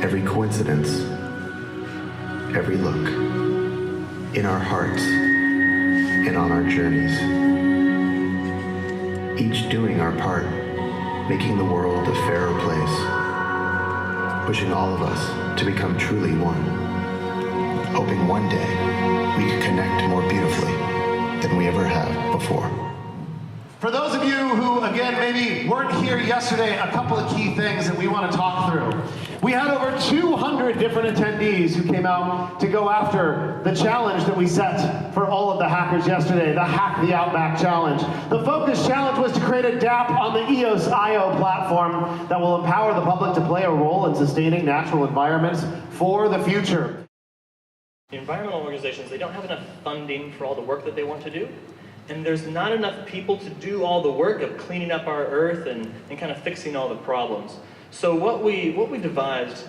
every coincidence, every look, in our hearts and on our journeys. Each doing our part, making the world a fairer place, pushing all of us to become truly one, hoping one day we could connect more beautifully than we ever have before. For those of you who, again, maybe weren't here yesterday, a couple of key things that we want to talk through. We had over 200 different attendees who came out to go after the challenge that we set for all of the hackers yesterday, the Hack the Outback Challenge. The focus challenge was to create a DApp on the EOS.io platform that will empower the public to play a role in sustaining natural environments for the future. The environmental organizations, they don't have enough funding for all the work that they want to do. And there's not enough people to do all the work of cleaning up our earth and kind of fixing all the problems. So what we devised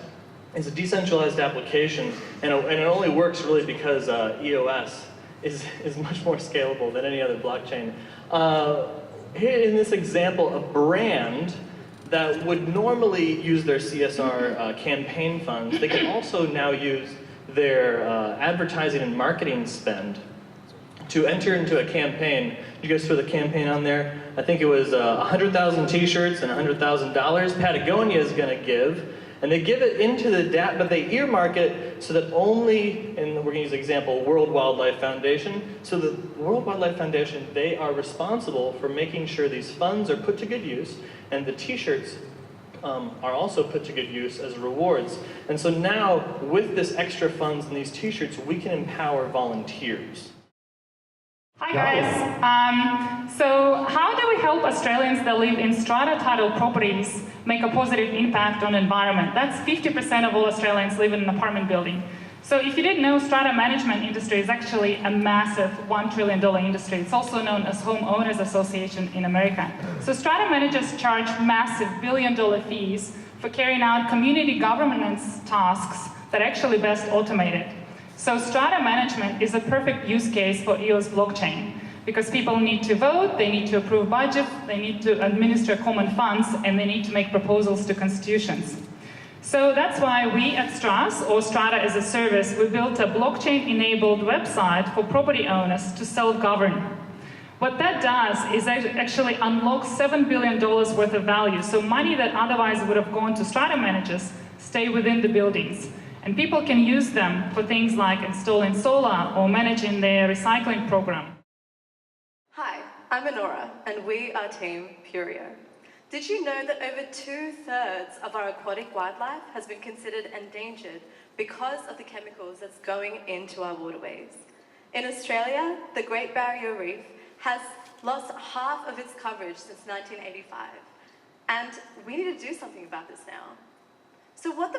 is a decentralized application, and it only works really because EOS is much more scalable than any other blockchain. Here in this example, a brand that would normally use their CSR campaign funds, they can also now use their advertising and marketing spend to enter into a campaign. You guys saw the campaign on there? I think it was 100,000 t-shirts and $100,000 Patagonia is going to give. And they give it into the DApp, but they earmark it so that only, and we're going to use the example, World Wildlife Foundation. So the World Wildlife Foundation, they are responsible for making sure these funds are put to good use, and the t-shirts are also put to good use as rewards. And so now, with this extra funds and these t-shirts, we can empower volunteers. Hi guys. So how do we help Australians that live in strata title properties make a positive impact on the environment? That's 50% of all Australians live in an apartment building. So if you didn't know, strata management industry is actually a massive $1 trillion industry. It's also known as Homeowners Association in America. So strata managers charge massive billion-dollar fees for carrying out community governance tasks that are actually best automated. So strata management is a perfect use case for EOS blockchain because people need to vote, they need to approve budgets, they need to administer common funds, and they need to make proposals to constitutions. So that's why we at Strass, or Strata as a Service, we built a blockchain-enabled website for property owners to self-govern. What that does is actually unlock $7 billion worth of value, so money that otherwise would have gone to strata managers stay within the buildings. And people can use them for things like installing solar or managing their recycling program. Hi, I'm Honora, and we are Team Purio. Did you know that over 2/3 of our aquatic wildlife has been considered endangered because of the chemicals that's going into our waterways? In Australia, the Great Barrier Reef has lost half of its coverage since 1985. And we need to do something about this now. So what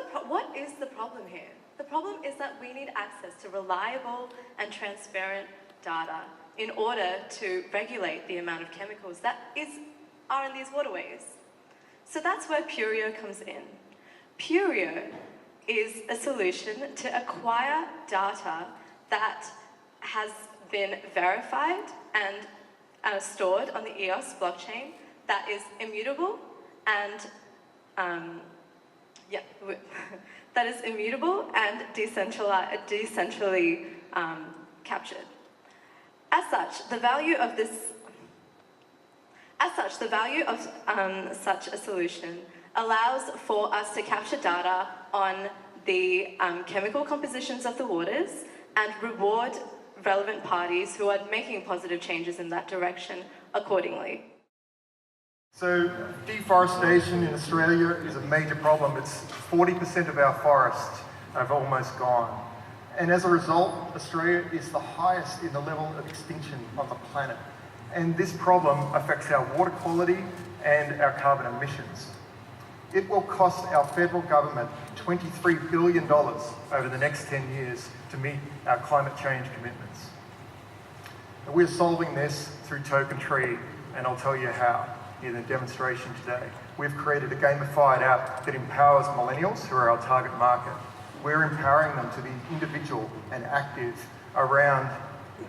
is the problem here? The problem is that we need access to reliable and transparent data in order to regulate the amount of chemicals that are in these waterways. So that's where Purio comes in. Purio is a solution to acquire data that has been verified and stored on the EOS blockchain that is immutable and that is immutable and decentrally captured. As such, the value of such a solution allows for us to capture data on the chemical compositions of the waters and reward relevant parties who are making positive changes in that direction accordingly. So deforestation in Australia is a major problem. It's 40% of our forests have almost gone. And as a result, Australia is the highest in the level of extinction on the planet. And this problem affects our water quality and our carbon emissions. It will cost our federal government $23 billion over the next 10 years to meet our climate change commitments. And we're solving this through Token Tree, and I'll tell you how in the demonstration today. We've created a gamified app that empowers millennials, who are our target market. We're empowering them to be individual and active around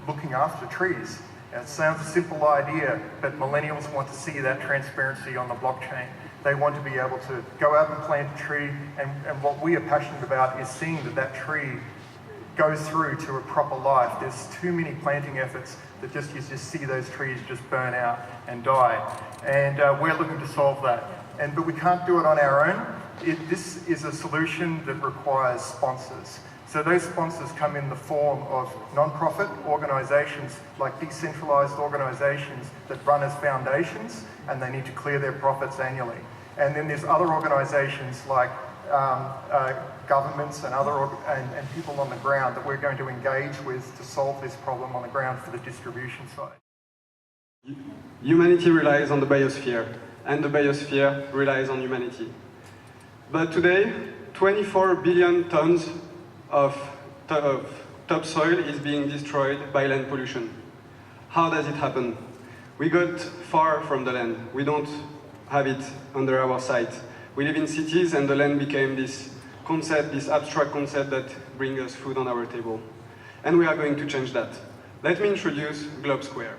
looking after trees. Now, it sounds a simple idea, but millennials want to see that transparency on the blockchain. They want to be able to go out and plant a tree, and what we are passionate about is seeing that that tree goes through to a proper life. There's too many planting efforts that you just see those trees just burn out and die. And we're looking to solve that. But we can't do it on our own. This is a solution that requires sponsors. So those sponsors come in the form of non-profit organisations, like decentralised organisations that run as foundations, and they need to clear their profits annually. And then there's other organisations like governments and and people on the ground that we're going to engage with to solve this problem on the ground for the distribution side. Humanity relies on the biosphere, and the biosphere relies on humanity. But today, 24 billion tons of topsoil is being destroyed by land pollution. How does it happen? We got far from the land. We don't have it under our sight. We live in cities, and the land became this concept, this abstract concept that brings us food on our table. And we are going to change that. Let me introduce Globe Square.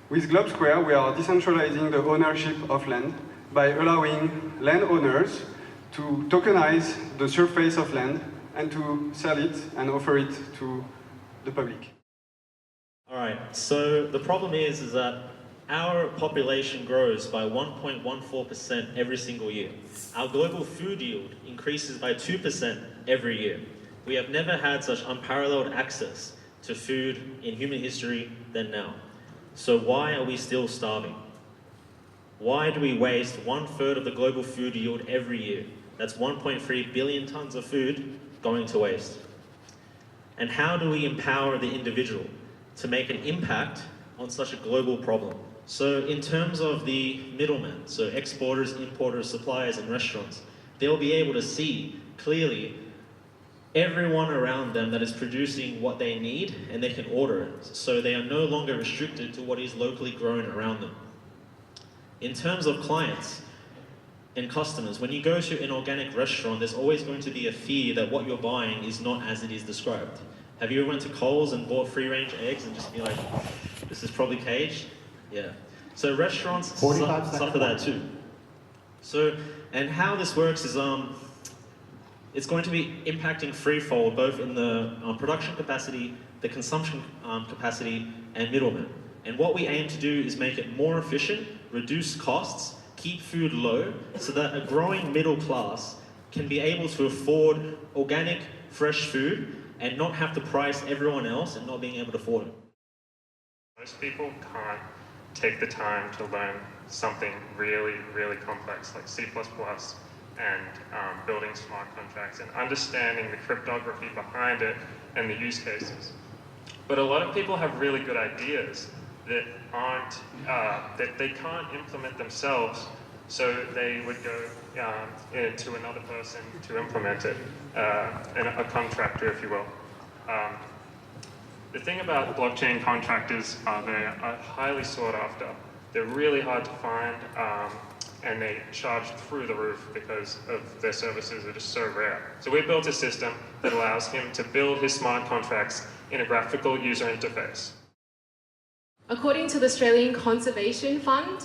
With Globe Square, we are decentralizing the ownership of land by allowing landowners to tokenize the surface of land and to sell it and offer it to the public. All right, so the problem is that our population grows by 1.14% every single year. Our global food yield increases by 2% every year. We have never had such unparalleled access to food in human history than now. So why are we still starving? Why do we waste 1/3 of the global food yield every year? That's 1.3 billion tons of food going to waste. And how do we empower the individual to make an impact on such a global problem? So in terms of the middlemen, so exporters, importers, suppliers, and restaurants, they'll be able to see clearly everyone around them that is producing what they need, and they can order it. So they are no longer restricted to what is locally grown around them. In terms of clients and customers, when you go to an organic restaurant, there's always going to be a fear that what you're buying is not as it is described. Have you ever went to Coles and bought free-range eggs and just be like, this is probably caged? Yeah. So restaurants suffer that too. So, and how this works is, it's going to be impacting threefold, both in the production capacity, the consumption capacity, and middlemen. And what we aim to do is make it more efficient, reduce costs, keep food low, so that a growing middle class can be able to afford organic, fresh food and not have to price everyone else and not being able to afford it. Most people can't take the time to learn something really, really complex like C++ and building smart contracts and understanding the cryptography behind it and the use cases. But a lot of people have really good ideas that aren't, that they can't implement themselves, so they would go to another person to implement it, a contractor, if you will. The thing about blockchain contractors are they are highly sought after. They're really hard to find, and they charge through the roof because of their services are just so rare. So we built a system that allows him to build his smart contracts in a graphical user interface. According to the Australian Conservation Fund,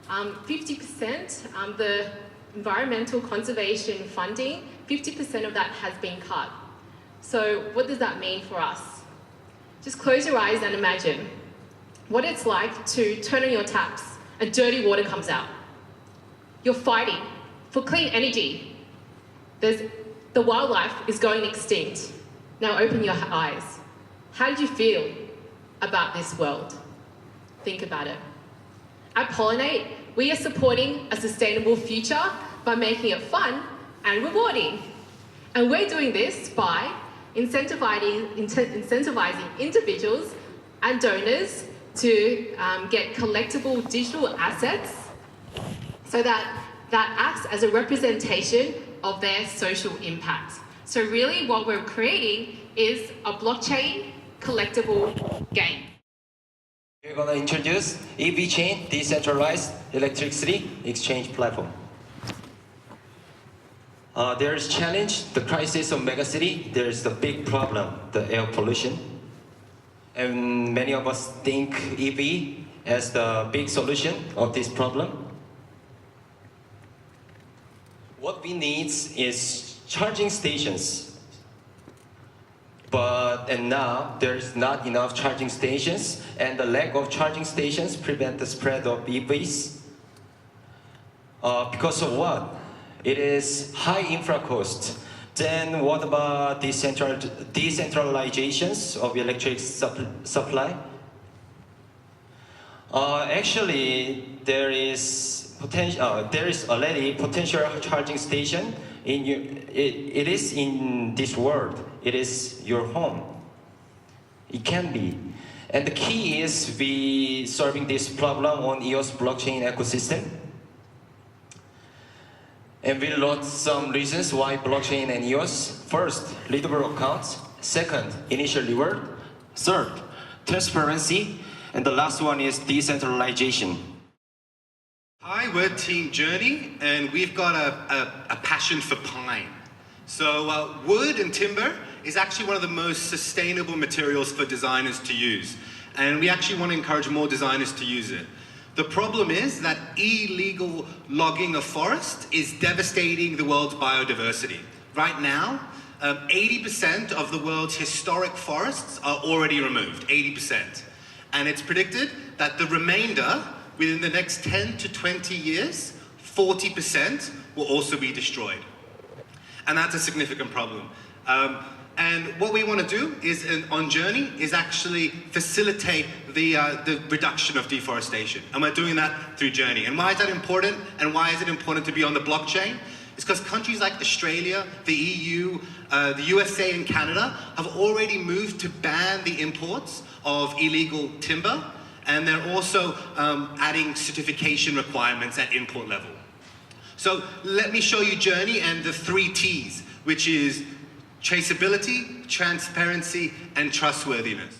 50%, the environmental conservation funding, 50% of that has been cut. So what does that mean for us? Just close your eyes and imagine what it's like to turn on your taps and dirty water comes out. You're fighting for clean energy. The wildlife is going extinct. Now open your eyes. How do you feel about this world? Think about it. At Pollinate, we are supporting a sustainable future by making it fun and rewarding. And we're doing this by incentivizing individuals and donors to get collectible digital assets so that acts as a representation of their social impact. So really what we're creating is a blockchain collectible game. We're going to introduce EV Chain Decentralized Electricity Exchange Platform. There's challenge, the crisis of megacity. There's the big problem, the air pollution. And many of us think EV as the big solution of this problem. What we need is charging stations. And now there's not enough charging stations, and the lack of charging stations prevent the spread of EVs. Because of what? It is high infra cost. Then what about decentralizations of electric supply? Actually, there is already potential charging station it is in this world. It is your home. It can be. And the key is we solving this problem on EOS blockchain ecosystem. And we learned some reasons why blockchain and EOS. First, readable accounts. Second, initial reward. Third, transparency. And the last one is decentralization. Hi, we're Team Journey, and we've got a passion for pine. So wood and timber is actually one of the most sustainable materials for designers to use. And we actually want to encourage more designers to use it. The problem is that illegal logging of forest is devastating the world's biodiversity. Right now, 80% of the world's historic forests are already removed, 80%. And it's predicted that the remainder, within the next 10 to 20 years, 40% will also be destroyed. And that's a significant problem. And what we want to do is, on Journey, is actually facilitate the reduction of deforestation. And we're doing that through Journey. And why is that important? And why is it important to be on the blockchain? It's because countries like Australia, the EU, the USA and Canada have already moved to ban the imports of illegal timber. And they're also adding certification requirements at import level. So let me show you Journey and the 3 T's, which is traceability, transparency, and trustworthiness.